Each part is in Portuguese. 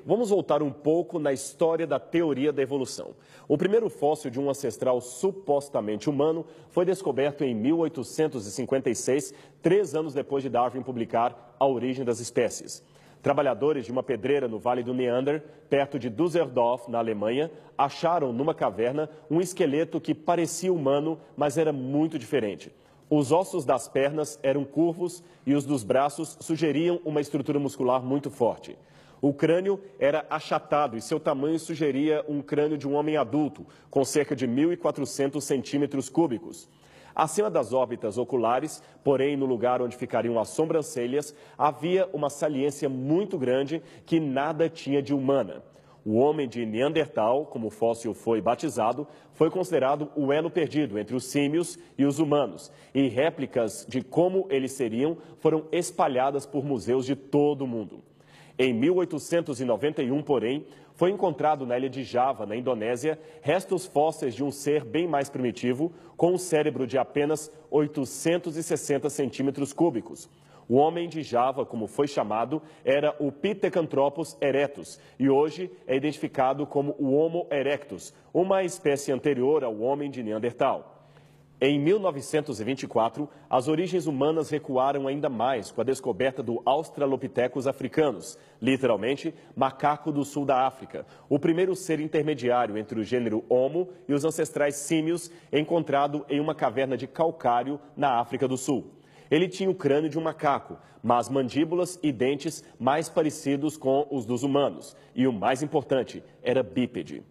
Vamos voltar um pouco na história da teoria da evolução. O primeiro fóssil de um ancestral supostamente humano foi descoberto em 1856, 3 anos depois de Darwin publicar A Origem das Espécies. Trabalhadores de uma pedreira no Vale do Neander, perto de Düsseldorf, na Alemanha, acharam numa caverna um esqueleto que parecia humano, mas era muito diferente. Os ossos das pernas eram curvos e os dos braços sugeriam uma estrutura muscular muito forte. O crânio era achatado e seu tamanho sugeria um crânio de um homem adulto, com cerca de 1.400 centímetros cúbicos. Acima das órbitas oculares, porém no lugar onde ficariam as sobrancelhas, havia uma saliência muito grande que nada tinha de humana. O homem de Neandertal, como o fóssil foi batizado, foi considerado o elo perdido entre os símios e os humanos, e réplicas de como eles seriam foram espalhadas por museus de todo o mundo. Em 1891, porém, foi encontrado na ilha de Java, na Indonésia, restos fósseis de um ser bem mais primitivo, com um cérebro de apenas 860 centímetros cúbicos. O homem de Java, como foi chamado, era o Pithecanthropus erectus e hoje é identificado como o Homo erectus, uma espécie anterior ao homem de Neandertal. Em 1924, as origens humanas recuaram ainda mais com a descoberta do Australopithecus africanus, literalmente macaco do sul da África, o primeiro ser intermediário entre o gênero Homo e os ancestrais símios, encontrado em uma caverna de calcário na África do Sul. Ele tinha o crânio de um macaco, mas mandíbulas e dentes mais parecidos com os dos humanos, e o mais importante, era bípede.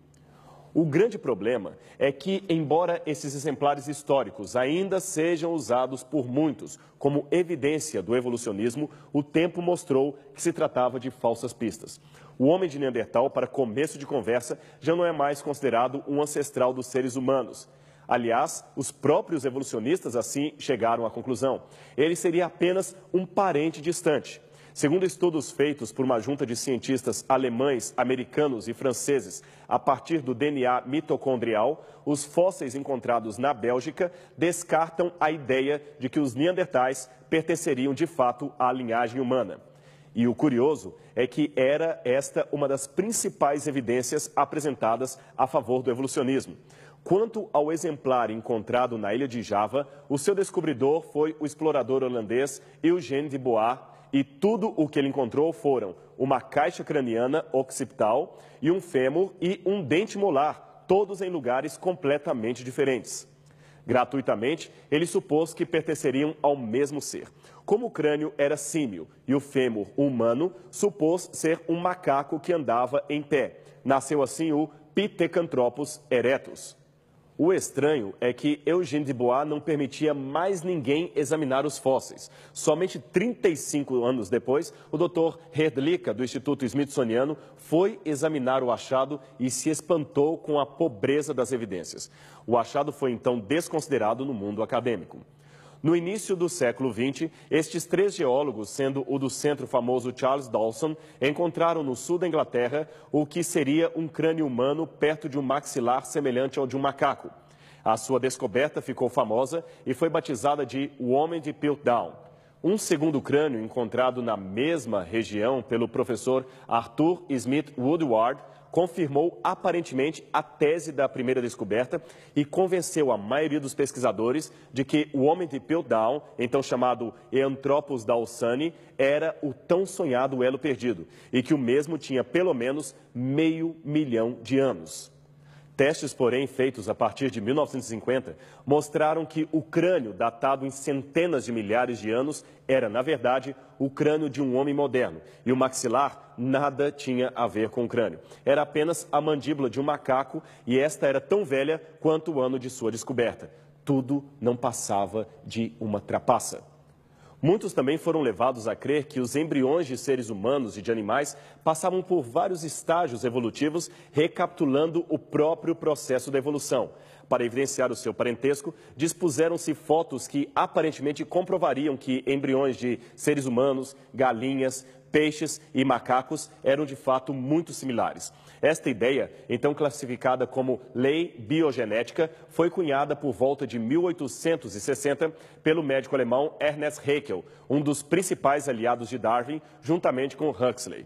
O grande problema é que, embora esses exemplares históricos ainda sejam usados por muitos como evidência do evolucionismo, o tempo mostrou que se tratava de falsas pistas. O homem de Neandertal, para começo de conversa, já não é mais considerado um ancestral dos seres humanos. Aliás, os próprios evolucionistas assim chegaram à conclusão. Ele seria apenas um parente distante. Segundo estudos feitos por uma junta de cientistas alemães, americanos e franceses, a partir do DNA mitocondrial, os fósseis encontrados na Bélgica descartam a ideia de que os neandertais pertenceriam de fato à linhagem humana. E o curioso é que era esta uma das principais evidências apresentadas a favor do evolucionismo. Quanto ao exemplar encontrado na ilha de Java, o seu descobridor foi o explorador holandês Eugène de Bois, e tudo o que ele encontrou foram uma caixa craniana occipital e um fêmur e um dente molar, todos em lugares completamente diferentes. Gratuitamente, ele supôs que pertenceriam ao mesmo ser. Como o crânio era símio e o fêmur humano, supôs ser um macaco que andava em pé. Nasceu assim o Pithecanthropus erectus. O estranho é que Eugène de Bois não permitia mais ninguém examinar os fósseis. Somente 35 anos depois, o Dr. Hrdlicka, do Instituto Smithsoniano, foi examinar o achado e se espantou com a pobreza das evidências. O achado foi então desconsiderado no mundo acadêmico. No início do século XX, estes 3 geólogos, sendo o do centro famoso Charles Dawson, encontraram no sul da Inglaterra o que seria um crânio humano perto de um maxilar semelhante ao de um macaco. A sua descoberta ficou famosa e foi batizada de o Homem de Piltdown. Um segundo crânio encontrado na mesma região pelo professor Arthur Smith Woodward confirmou aparentemente a tese da primeira descoberta e convenceu a maioria dos pesquisadores de que o homem de Piltdown, então chamado Eanthropus dawsoni, era o tão sonhado elo perdido e que o mesmo tinha pelo menos 500 mil de anos. Testes, porém, feitos a partir de 1950, mostraram que o crânio, datado em centenas de milhares de anos, era, na verdade, o crânio de um homem moderno. E o maxilar nada tinha a ver com o crânio. Era apenas a mandíbula de um macaco e esta era tão velha quanto o ano de sua descoberta. Tudo não passava de uma trapaça. Muitos também foram levados a crer que os embriões de seres humanos e de animais passavam por vários estágios evolutivos, recapitulando o próprio processo da evolução. Para evidenciar o seu parentesco, dispuseram-se fotos que aparentemente comprovariam que embriões de seres humanos, galinhas, peixes e macacos eram de fato muito similares. Esta ideia, então classificada como lei biogenética, foi cunhada por volta de 1860 pelo médico alemão Ernest Haeckel, um dos principais aliados de Darwin, juntamente com Huxley.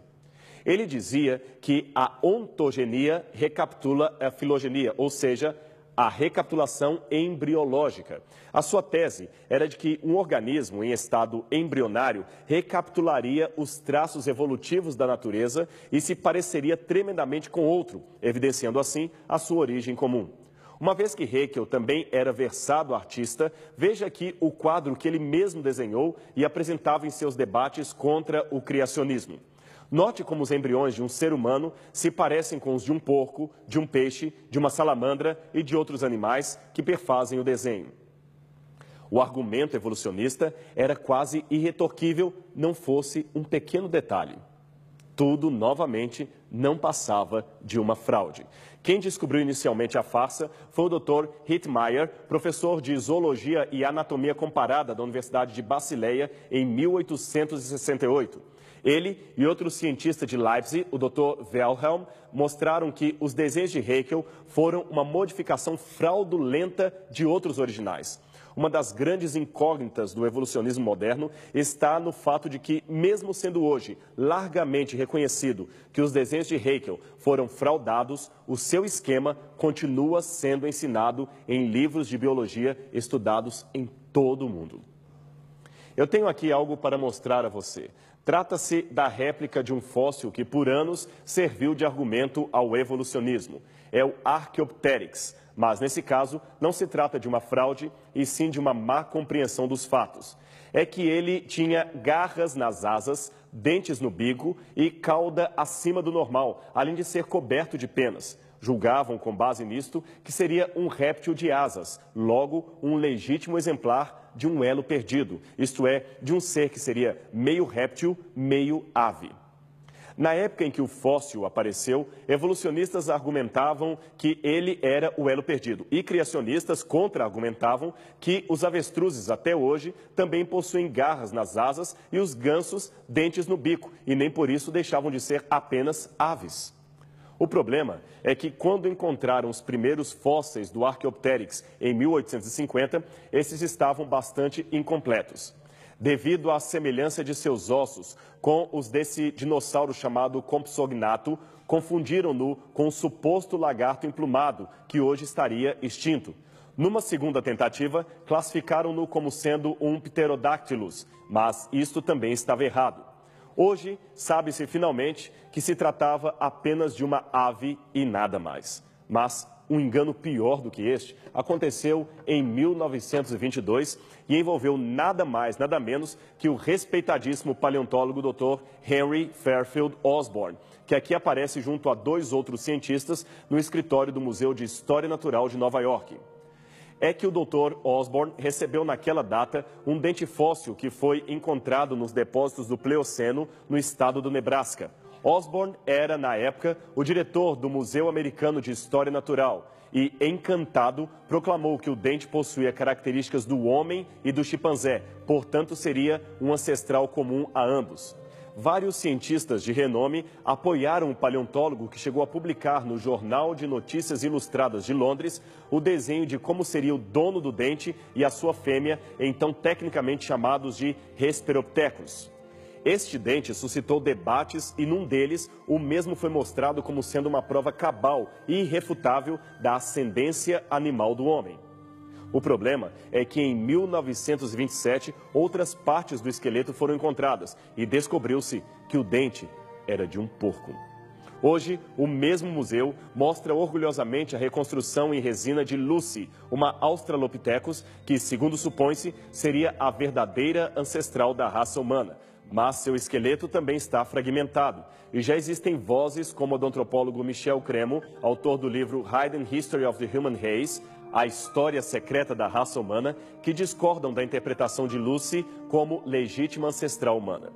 Ele dizia que a ontogenia recapitula a filogenia, ou seja, a recapitulação embriológica. A sua tese era de que um organismo em estado embrionário recapitularia os traços evolutivos da natureza e se pareceria tremendamente com outro, evidenciando assim a sua origem comum. Uma vez que Haeckel também era versado artista, veja aqui o quadro que ele mesmo desenhou e apresentava em seus debates contra o criacionismo. Note como os embriões de um ser humano se parecem com os de um porco, de um peixe, de uma salamandra e de outros animais que perfazem o desenho. O argumento evolucionista era quase irretorquível, não fosse um pequeno detalhe. Tudo, novamente, não passava de uma fraude. Quem descobriu inicialmente a farsa foi o Dr. Hettmeyer, professor de Zoologia e Anatomia Comparada da Universidade de Basileia, em 1868. Ele e outro cientista de Leipzig, o Dr. Wilhelm, mostraram que os desenhos de Haeckel foram uma modificação fraudulenta de outros originais. Uma das grandes incógnitas do evolucionismo moderno está no fato de que, mesmo sendo hoje largamente reconhecido que os desenhos de Haeckel foram fraudados, o seu esquema continua sendo ensinado em livros de biologia estudados em todo o mundo. Eu tenho aqui algo para mostrar a você. Trata-se da réplica de um fóssil que por anos serviu de argumento ao evolucionismo. É o Archaeopteryx. Mas, nesse caso, não se trata de uma fraude, e sim de uma má compreensão dos fatos. É que ele tinha garras nas asas, dentes no bico e cauda acima do normal, além de ser coberto de penas. Julgavam, com base nisto, que seria um réptil de asas, logo um legítimo exemplar de um elo perdido, isto é, de um ser que seria meio réptil, meio ave. Na época em que o fóssil apareceu, evolucionistas argumentavam que ele era o elo perdido e criacionistas contra-argumentavam que os avestruzes até hoje também possuem garras nas asas e os gansos dentes no bico e nem por isso deixavam de ser apenas aves. O problema é que quando encontraram os primeiros fósseis do Archaeopteryx em 1850, esses estavam bastante incompletos. Devido à semelhança de seus ossos com os desse dinossauro chamado Compsognathus, confundiram-no com o suposto lagarto emplumado, que hoje estaria extinto. Numa segunda tentativa, classificaram-no como sendo um Pterodactylus, mas isto também estava errado. Hoje, sabe-se finalmente que se tratava apenas de uma ave e nada mais. Mas um engano pior do que este aconteceu em 1922 e envolveu nada mais, nada menos que o respeitadíssimo paleontólogo Dr. Henry Fairfield Osborn, que aqui aparece junto a dois outros cientistas no escritório do Museu de História Natural de Nova York. É que o Dr. Osborn recebeu naquela data um dente fóssil que foi encontrado nos depósitos do Pleoceno, no estado do Nebraska. Osborn era, na época, o diretor do Museu Americano de História Natural e, encantado, proclamou que o dente possuía características do homem e do chimpanzé, portanto seria um ancestral comum a ambos. Vários cientistas de renome apoiaram o paleontólogo que chegou a publicar no Jornal de Notícias Ilustradas de Londres o desenho de como seria o dono do dente e a sua fêmea, então tecnicamente chamados de Hesperopithecus. Este dente suscitou debates e num deles o mesmo foi mostrado como sendo uma prova cabal e irrefutável da ascendência animal do homem. O problema é que em 1927 outras partes do esqueleto foram encontradas e descobriu-se que o dente era de um porco. Hoje, o mesmo museu mostra orgulhosamente a reconstrução em resina de Lucy, uma Australopithecus que, segundo supõe-se, seria a verdadeira ancestral da raça humana. Mas seu esqueleto também está fragmentado. E já existem vozes como a do antropólogo Michel Cremo, autor do livro Hidden History of the Human Race, A História Secreta da Raça Humana, que discordam da interpretação de Lucy como legítima ancestral humana.